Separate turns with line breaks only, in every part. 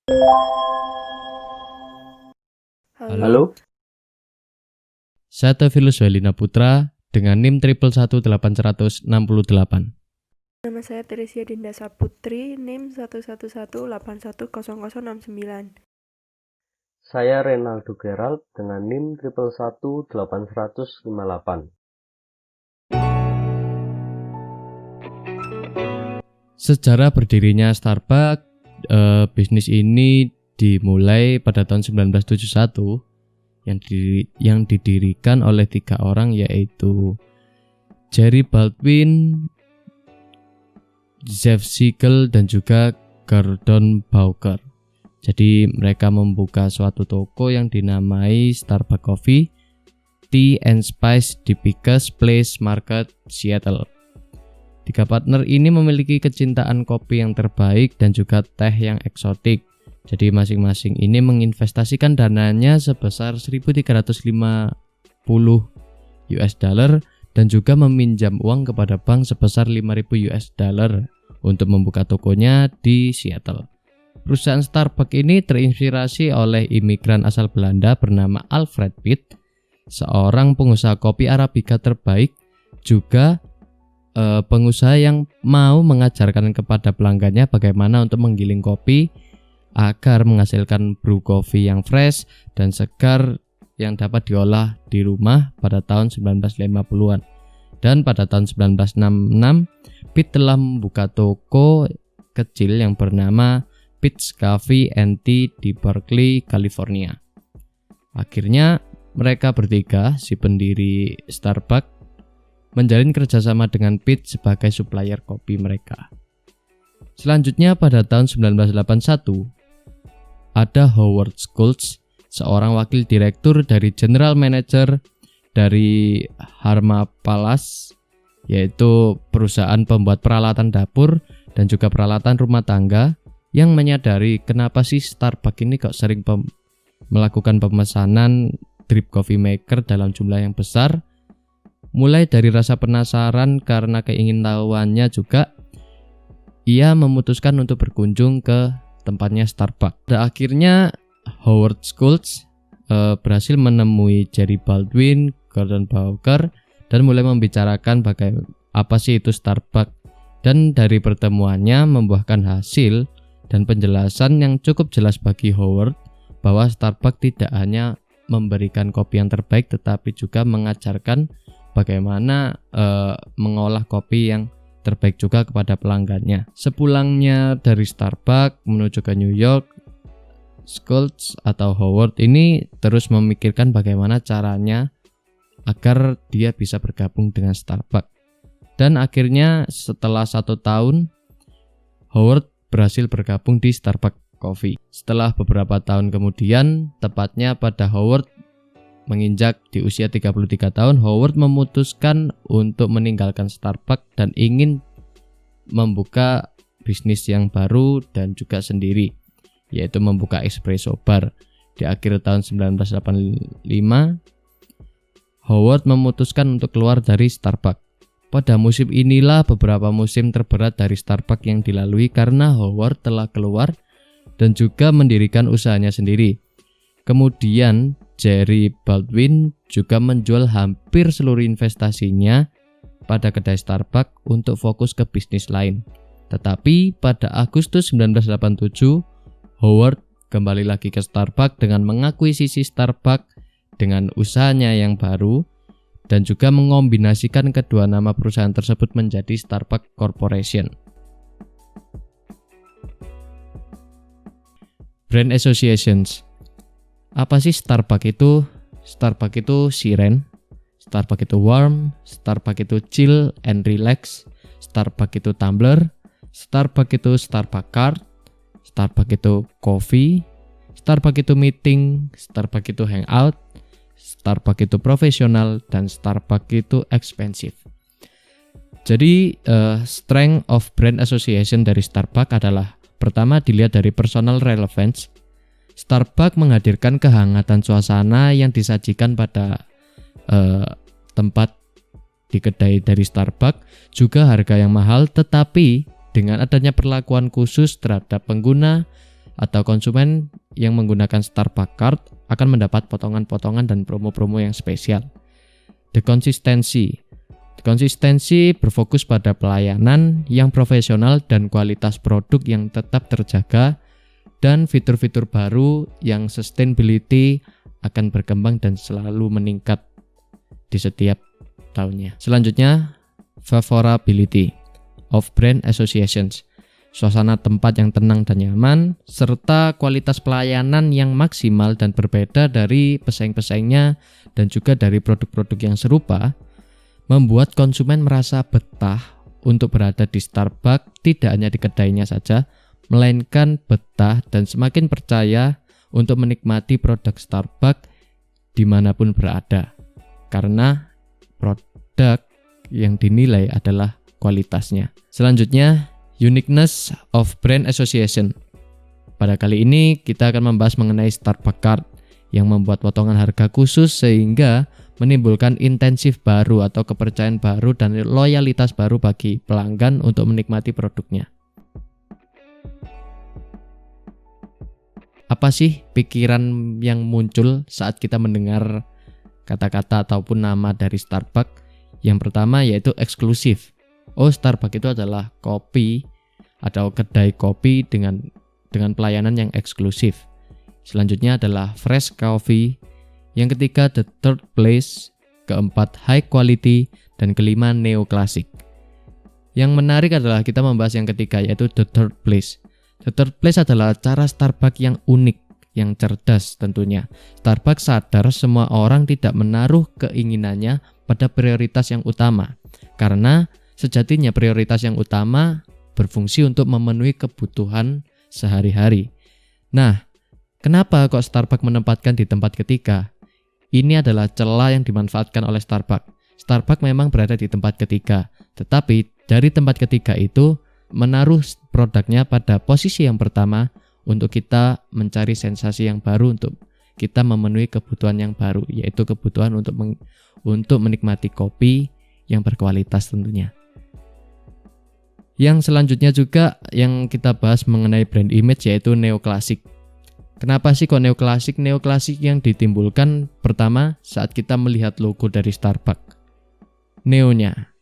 Halo,
Saya Tevillus Welina Putra dengan NIM 111868.
nama saya Teresia Dinda Saputri, NIM 11181810069.
Saya Renaldo Gerald dengan NIM 111858.
Sejarah berdirinya Starbucks, bisnis ini dimulai pada tahun 1971 yang didirikan oleh 3 orang, yaitu Jerry Baldwin, Jeff Siegel, dan juga Gordon Bowker. Jadi mereka membuka suatu toko yang dinamai Starbucks Coffee, Tea and Spice di Pickers Place Market, Seattle. 3 partner ini memiliki kecintaan kopi yang terbaik dan juga teh yang eksotik. Jadi masing-masing ini menginvestasikan dananya sebesar 1.350 US dollar dan juga meminjam uang kepada bank sebesar 5.000 US dollar untuk membuka tokonya di Seattle. Perusahaan Starbucks ini terinspirasi oleh imigran asal Belanda bernama Alfred Pitt, seorang pengusaha kopi Arabica terbaik, juga pengusaha yang mau mengajarkan kepada pelanggannya bagaimana untuk menggiling kopi agar menghasilkan brew coffee yang fresh dan segar yang dapat diolah di rumah pada tahun 1950-an. Dan pada tahun 1966, Pitt telah membuka toko kecil yang bernama Pitt's Coffee and Tea di Berkeley, California. Akhirnya mereka bertiga, si pendiri Starbucks, menjalin kerjasama dengan Pitt sebagai supplier kopi mereka. Selanjutnya pada tahun 1981, ada Howard Schultz, seorang wakil direktur dari General Manager dari Harma Palace, yaitu perusahaan pembuat peralatan dapur dan juga peralatan rumah tangga, yang menyadari kenapa sih Starbucks ini kok sering melakukan pemesanan drip coffee maker dalam jumlah yang besar. Mulai dari rasa penasaran karena keingintahuannya juga, ia memutuskan untuk berkunjung ke tempatnya Starbucks. Pada akhirnya Howard Schultz berhasil menemui Jerry Baldwin, Gordon Bowker, dan mulai membicarakan apa sih itu Starbucks. Dan dari pertemuannya membuahkan hasil dan penjelasan yang cukup jelas bagi Howard bahwa Starbucks tidak hanya memberikan kopi yang terbaik, tetapi juga mengajarkan bagaimana mengolah kopi yang terbaik juga kepada pelanggannya. Sepulangnya dari Starbucks menuju ke New York, Schultz atau Howard ini terus memikirkan bagaimana caranya agar dia bisa bergabung dengan Starbucks. Dan akhirnya setelah 1 tahun, Howard berhasil bergabung di Starbucks Coffee. Setelah beberapa tahun kemudian, tepatnya pada Howard menginjak di usia 33 tahun, Howard memutuskan untuk meninggalkan Starbucks dan ingin membuka bisnis yang baru dan juga sendiri, yaitu membuka espresso bar. Di akhir tahun 1985, Howard memutuskan untuk keluar dari Starbucks. Pada musim inilah beberapa musim terberat dari Starbucks yang dilalui karena Howard telah keluar dan juga mendirikan usahanya sendiri. Kemudian Jerry Baldwin juga menjual hampir seluruh investasinya pada kedai Starbucks untuk fokus ke bisnis lain. Tetapi pada Agustus 1987, Howard kembali lagi ke Starbucks dengan mengakuisisi Starbucks dengan usahanya yang baru dan juga mengombinasikan kedua nama perusahaan tersebut menjadi Starbucks Corporation. Brand Associations. Apa sih Starbucks itu? Starbucks itu siren, Starbucks itu warm, Starbucks itu chill and relax, Starbucks itu tumbler, Starbucks itu Starbucks card, Starbucks itu coffee, Starbucks itu meeting, Starbucks itu hangout, Starbucks itu profesional, dan Starbucks itu expensive. Jadi strength of brand association dari Starbucks adalah, pertama, dilihat dari personal relevance. Starbucks menghadirkan kehangatan suasana yang disajikan pada tempat di kedai dari Starbucks, juga harga yang mahal, tetapi dengan adanya perlakuan khusus terhadap pengguna atau konsumen yang menggunakan Starbucks Card akan mendapat potongan-potongan dan promo-promo yang spesial. The Consistency berfokus pada pelayanan yang profesional dan kualitas produk yang tetap terjaga, dan fitur-fitur baru yang sustainability akan berkembang dan selalu meningkat di setiap tahunnya. Selanjutnya, favorability of brand associations. Suasana tempat yang tenang dan nyaman, serta kualitas pelayanan yang maksimal dan berbeda dari pesaing-pesaingnya dan juga dari produk-produk yang serupa, membuat konsumen merasa betah untuk berada di Starbucks, tidak hanya di kedainya saja, melainkan betah dan semakin percaya untuk menikmati produk Starbucks dimanapun berada, karena produk yang dinilai adalah kualitasnya. Selanjutnya, uniqueness of brand association. Pada kali ini kita akan membahas mengenai Starbucks Card yang membuat potongan harga khusus sehingga menimbulkan intensif baru atau kepercayaan baru dan loyalitas baru bagi pelanggan untuk menikmati produknya. Apa sih pikiran yang muncul saat kita mendengar kata-kata ataupun nama dari Starbucks? Yang pertama yaitu eksklusif. Oh, Starbucks itu adalah kopi atau kedai kopi dengan pelayanan yang eksklusif. Selanjutnya adalah fresh coffee. Yang ketiga the third place, keempat high quality, dan kelima neoclassic. Yang menarik adalah kita membahas yang ketiga yaitu the third place. The third place adalah cara Starbucks yang unik, yang cerdas tentunya. Starbucks sadar semua orang tidak menaruh keinginannya pada prioritas yang utama, karena sejatinya prioritas yang utama berfungsi untuk memenuhi kebutuhan sehari-hari. Nah, kenapa kok Starbucks menempatkan di tempat ketiga? Ini adalah celah yang dimanfaatkan oleh Starbucks. Starbucks memang berada di tempat ketiga, tetapi dari tempat ketiga itu menaruh produknya pada posisi yang pertama untuk kita mencari sensasi yang baru, untuk kita memenuhi kebutuhan yang baru, yaitu kebutuhan untuk menikmati kopi yang berkualitas tentunya. Yang selanjutnya juga yang kita bahas mengenai brand image yaitu neoclassic. Kenapa sih kok neoclassic? Neoclassic yang ditimbulkan pertama saat kita melihat logo dari Starbucks. Neonya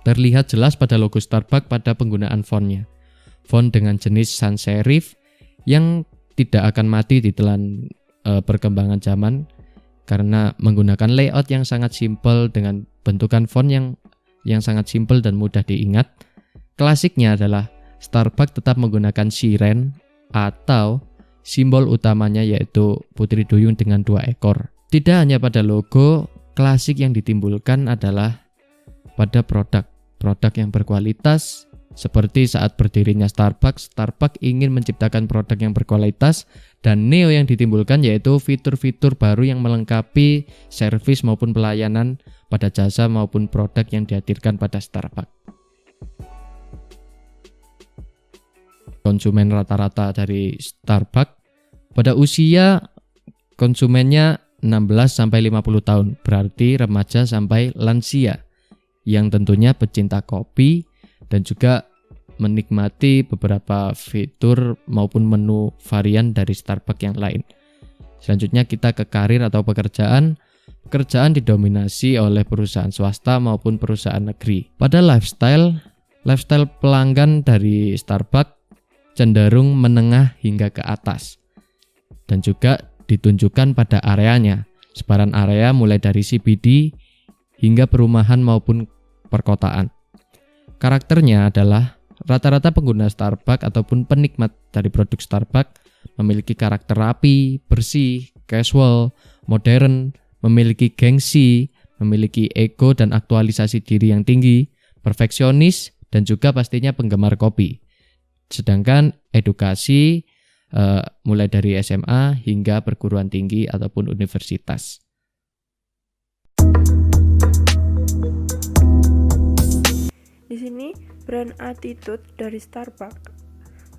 terlihat jelas pada logo Starbucks pada penggunaan fontnya. Font dengan jenis sans serif yang tidak akan mati di telan perkembangan zaman karena menggunakan layout yang sangat simpel dengan bentukan font yang sangat simpel dan mudah diingat. Klasiknya adalah Starbucks tetap menggunakan siren atau simbol utamanya yaitu putri duyung dengan 2 ekor. Tidak hanya pada logo, klasik yang ditimbulkan adalah pada produk yang berkualitas. Seperti saat berdirinya Starbucks ingin menciptakan produk yang berkualitas, dan neo yang ditimbulkan yaitu fitur-fitur baru yang melengkapi servis maupun pelayanan pada jasa maupun produk yang dihadirkan pada Starbucks. Konsumen rata-rata dari Starbucks pada usia konsumennya 16-50 tahun, berarti remaja sampai lansia yang tentunya pecinta kopi dan juga menikmati beberapa fitur maupun menu varian dari Starbucks yang lain. Selanjutnya kita ke karir atau pekerjaan. Pekerjaan didominasi oleh perusahaan swasta maupun perusahaan negeri. Pada lifestyle pelanggan dari Starbucks cenderung menengah hingga ke atas. Dan juga ditunjukkan pada areanya. Sebaran area mulai dari CBD hingga perumahan maupun perkotaan. Karakternya adalah rata-rata pengguna Starbucks ataupun penikmat dari produk Starbucks memiliki karakter rapi, bersih, casual, modern, memiliki gengsi, memiliki ego dan aktualisasi diri yang tinggi, perfeksionis, dan juga pastinya penggemar kopi. Sedangkan edukasi mulai dari SMA hingga perguruan tinggi ataupun universitas.
Di sini brand attitude dari Starbucks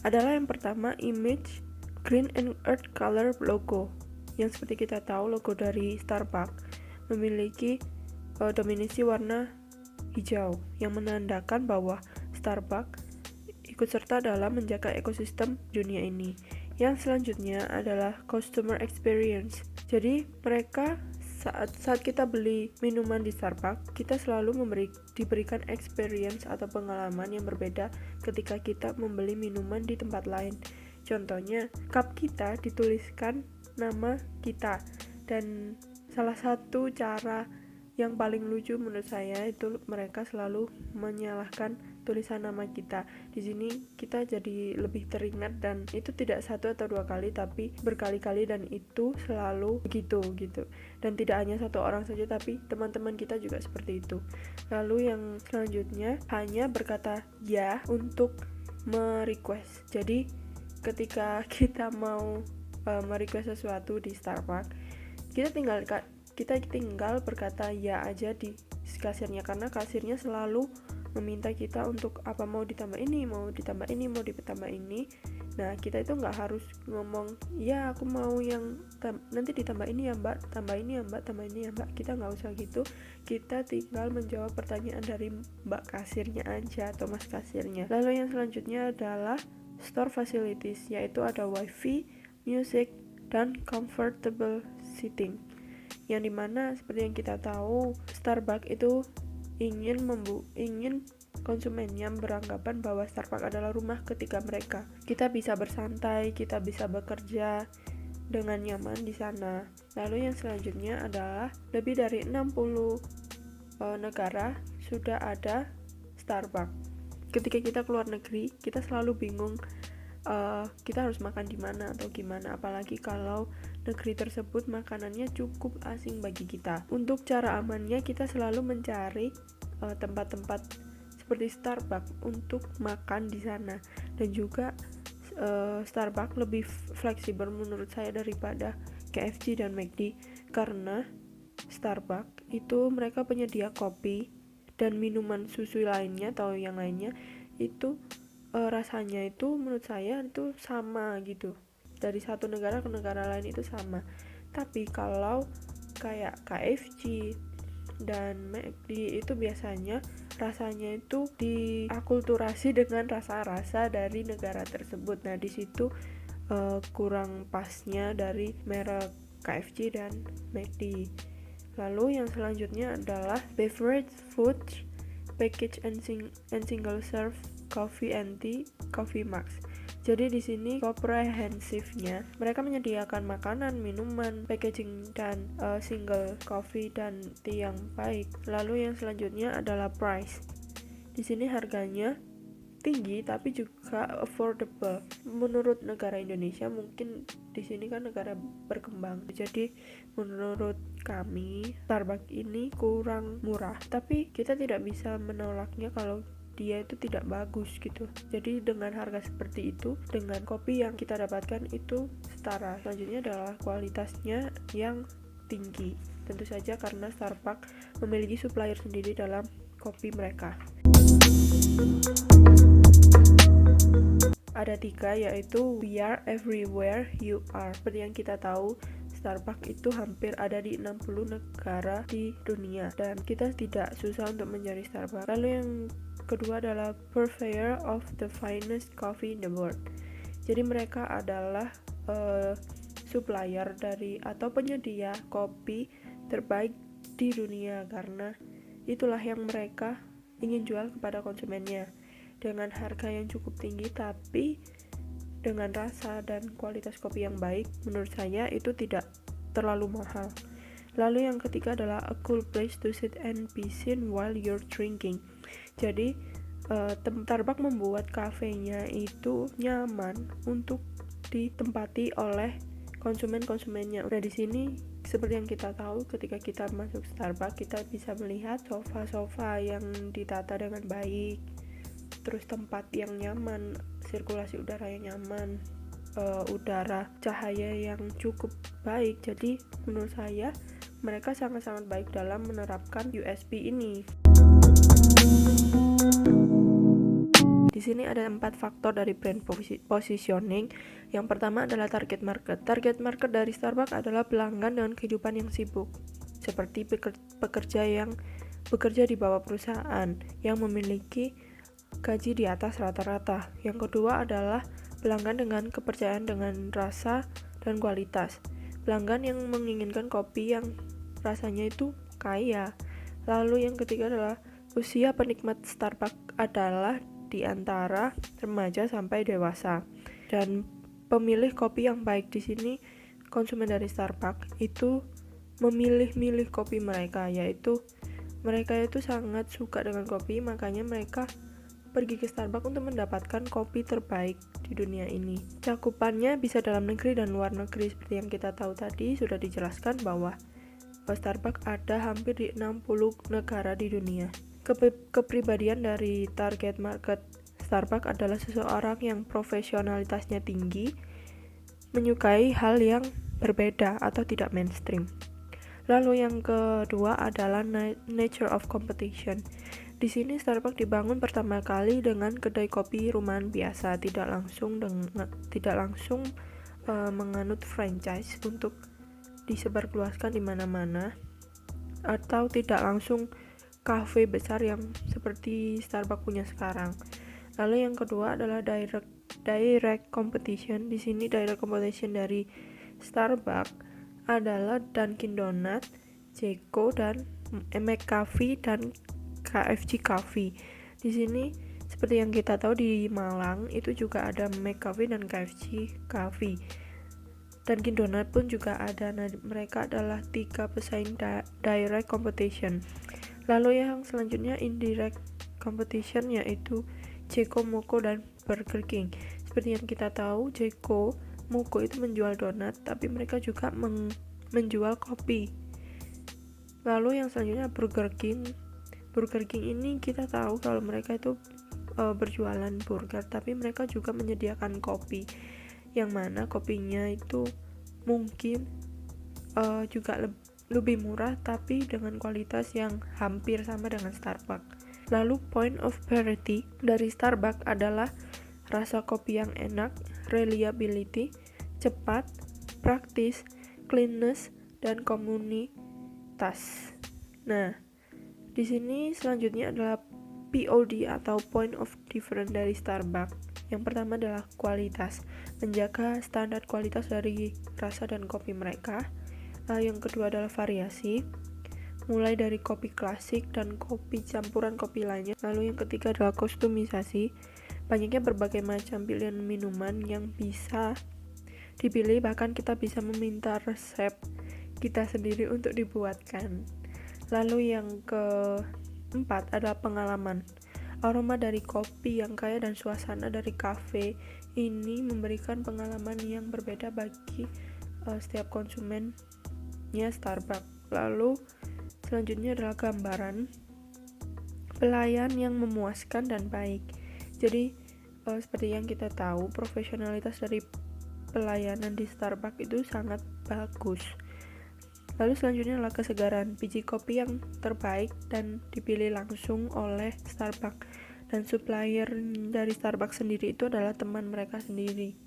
adalah yang pertama image green and earth color logo. Yang seperti kita tahu logo dari Starbucks memiliki dominasi warna hijau yang menandakan bahwa Starbucks ikut serta dalam menjaga ekosistem dunia ini. Yang selanjutnya adalah customer experience. Jadi mereka saat kita beli minuman di Starbucks, kita selalu diberikan experience atau pengalaman yang berbeda ketika kita membeli minuman di tempat lain. Contohnya, cup kita dituliskan nama kita, dan salah satu cara yang paling lucu menurut saya itu mereka selalu menyalahkan tulisan nama kita. Di sini kita jadi lebih teringat, dan itu tidak satu atau dua kali tapi berkali-kali, dan itu selalu begitu gitu. Dan tidak hanya satu orang saja tapi teman-teman kita juga seperti itu. Lalu yang selanjutnya hanya berkata ya untuk merequest. Jadi ketika kita mau merequest sesuatu di Starbucks, kita tinggal berkata ya aja di kasirnya, karena kasirnya selalu meminta kita untuk apa, mau ditambah ini, mau ditambah ini, mau ditambah ini. Nah, kita itu nggak harus ngomong ya aku mau yang nanti ditambah ini ya mbak, tambah ini ya mbak, tambah ini ya mbak. Kita nggak usah gitu, kita tinggal menjawab pertanyaan dari mbak kasirnya aja atau mas kasirnya. Lalu yang selanjutnya adalah store facilities, yaitu ada wifi, music, dan comfortable seating, yang dimana seperti yang kita tahu Starbucks itu ingin konsumennya beranggapan bahwa Starbucks adalah rumah ketiga mereka. Kita bisa bersantai, kita bisa bekerja dengan nyaman di sana. Lalu yang selanjutnya adalah lebih dari 60 negara sudah ada Starbucks. Ketika kita keluar negeri, kita selalu bingung kita harus makan di mana atau gimana, apalagi kalau negeri tersebut makanannya cukup asing bagi kita. Untuk cara amannya, kita selalu mencari tempat-tempat seperti Starbucks untuk makan di sana. Dan juga Starbucks lebih fleksibel menurut saya daripada KFC dan McD, karena Starbucks itu mereka penyedia kopi dan minuman susu lainnya atau yang lainnya itu rasanya itu menurut saya itu sama gitu, dari satu negara ke negara lain itu sama. Tapi kalau kayak KFC dan McD itu biasanya rasanya itu diakulturasi dengan rasa-rasa dari negara tersebut. Nah, di situ kurang pasnya dari merek KFC dan McD. Lalu yang selanjutnya adalah beverage, food, package and single serve, coffee and tea, coffee max. Jadi di sini komprehensifnya mereka menyediakan makanan, minuman, packaging dan single coffee dan tea yang baik. Lalu yang selanjutnya adalah price. Di sini harganya tinggi tapi juga affordable. Menurut negara Indonesia, mungkin di sini kan negara berkembang. Jadi menurut kami Starbucks ini kurang murah. Tapi kita tidak bisa menolaknya kalau dia itu tidak bagus gitu. Jadi dengan harga seperti itu, dengan kopi yang kita dapatkan itu setara. Selanjutnya adalah kualitasnya yang tinggi. Tentu saja karena Starbucks memiliki supplier sendiri dalam kopi mereka. Ada 3, yaitu we are everywhere you are. Seperti yang kita tahu, Starbucks itu hampir ada di 60 negara di dunia, dan kita tidak susah untuk mencari Starbucks. Lalu yang kedua adalah purveyor of the finest coffee in the world. Jadi mereka adalah supplier dari atau penyedia kopi terbaik di dunia, karena itulah yang mereka ingin jual kepada konsumennya dengan harga yang cukup tinggi, tapi dengan rasa dan kualitas kopi yang baik. Menurut saya itu tidak terlalu mahal. Lalu yang ketiga adalah a cool place to sit and be seen while you're drinking. Jadi Starbucks membuat kafenya itu nyaman untuk ditempati oleh konsumennya. Nah, di sini seperti yang kita tahu, ketika kita masuk Starbucks kita bisa melihat sofa-sofa yang ditata dengan baik, terus tempat yang nyaman, sirkulasi udara yang nyaman, udara cahaya yang cukup baik. Jadi menurut saya mereka sangat-sangat baik dalam menerapkan USP ini. Di sini ada 4 faktor dari brand positioning. Yang pertama adalah target market. Target market dari Starbucks adalah pelanggan dengan kehidupan yang sibuk, seperti pekerja yang bekerja di bawah perusahaan yang memiliki gaji di atas rata-rata. Yang kedua adalah pelanggan dengan kepercayaan dengan rasa dan kualitas. Pelanggan yang menginginkan kopi yang rasanya itu kaya. Lalu yang ketiga adalah usia penikmat Starbucks adalah di antara remaja sampai dewasa. Dan pemilih kopi yang baik di sini, konsumen dari Starbucks itu memilih-milih kopi mereka, yaitu mereka itu sangat suka dengan kopi, makanya mereka pergi ke Starbucks untuk mendapatkan kopi terbaik di dunia ini. Cakupannya bisa dalam negeri dan luar negeri. Seperti yang kita tahu tadi, sudah dijelaskan bahwa Starbucks ada hampir di 60 negara di dunia. Kepribadian dari target market Starbucks adalah seseorang yang profesionalitasnya tinggi, menyukai hal yang berbeda atau tidak mainstream. Lalu yang kedua adalah nature of competition. Di sini Starbucks dibangun pertama kali dengan kedai kopi rumahan biasa, tidak langsung menganut franchise untuk disebarluaskan di mana-mana, atau tidak langsung kafe besar yang seperti Starbucks punya sekarang. Lalu yang kedua adalah direct competition. Di sini direct competition dari Starbucks adalah Dunkin Donuts, Jeko, dan McCafe dan KFC Coffee. Di sini seperti yang kita tahu di Malang itu juga ada McCafe dan KFC Coffee. Dunkin Donuts pun juga ada. Nah, mereka adalah 3 pesaing direct competition. Lalu yang selanjutnya indirect competition, yaitu Jeko, Moko, dan Burger King. Seperti yang kita tahu, Jeko, Moko itu menjual donat, tapi mereka juga menjual kopi. Lalu yang selanjutnya Burger King. Burger King ini kita tahu kalau mereka itu berjualan burger, tapi mereka juga menyediakan kopi, yang mana kopinya itu mungkin juga lebih murah, tapi dengan kualitas yang hampir sama dengan Starbucks. Lalu point of parity dari Starbucks adalah rasa kopi yang enak, reliability, cepat, praktis, cleanness, dan komunitas. Nah, di sini selanjutnya adalah POD atau point of difference dari Starbucks. Yang pertama adalah kualitas, menjaga standar kualitas dari rasa dan kopi mereka. Lalu yang kedua adalah variasi, mulai dari kopi klasik dan kopi campuran kopi lainnya. Lalu yang ketiga adalah kostumisasi, banyaknya berbagai macam pilihan minuman yang bisa dipilih, bahkan kita bisa meminta resep kita sendiri untuk dibuatkan. Lalu yang keempat adalah pengalaman, aroma dari kopi yang kaya dan suasana dari kafe ini memberikan pengalaman yang berbeda bagi setiap konsumennya Starbucks. Lalu selanjutnya adalah gambaran, pelayan yang memuaskan dan baik. Jadi seperti yang kita tahu, profesionalitas dari pelayanan di Starbucks itu sangat bagus. Lalu selanjutnya adalah kesegaran, biji kopi yang terbaik dan dipilih langsung oleh Starbucks, dan supplier dari Starbucks sendiri itu adalah teman mereka sendiri.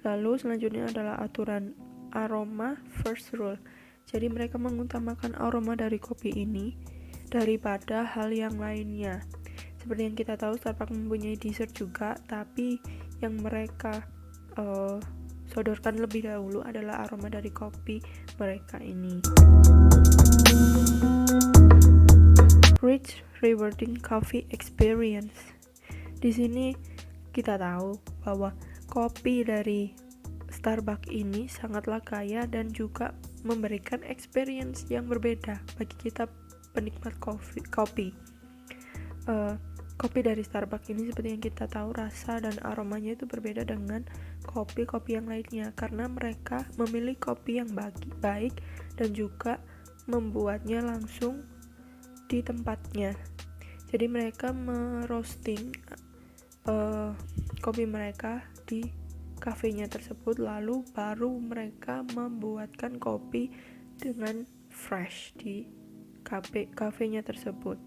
Lalu selanjutnya adalah aturan aroma first rule. Jadi mereka mengutamakan aroma dari kopi ini daripada hal yang lainnya. Seperti yang kita tahu, Starbucks mempunyai dessert juga, tapi yang mereka sodorkan lebih dahulu adalah aroma dari kopi mereka ini. Rich, rewarding coffee experience. Di sini kita tahu bahwa kopi dari Starbucks ini sangatlah kaya dan juga memberikan experience yang berbeda bagi kita penikmat kopi. Kopi dari Starbucks ini seperti yang kita tahu, rasa dan aromanya itu berbeda dengan kopi-kopi yang lainnya, karena mereka memilih kopi yang baik dan juga membuatnya langsung di tempatnya. Jadi mereka meroasting kopi mereka di kafenya tersebut, lalu baru mereka membuatkan kopi dengan fresh di kafenya tersebut.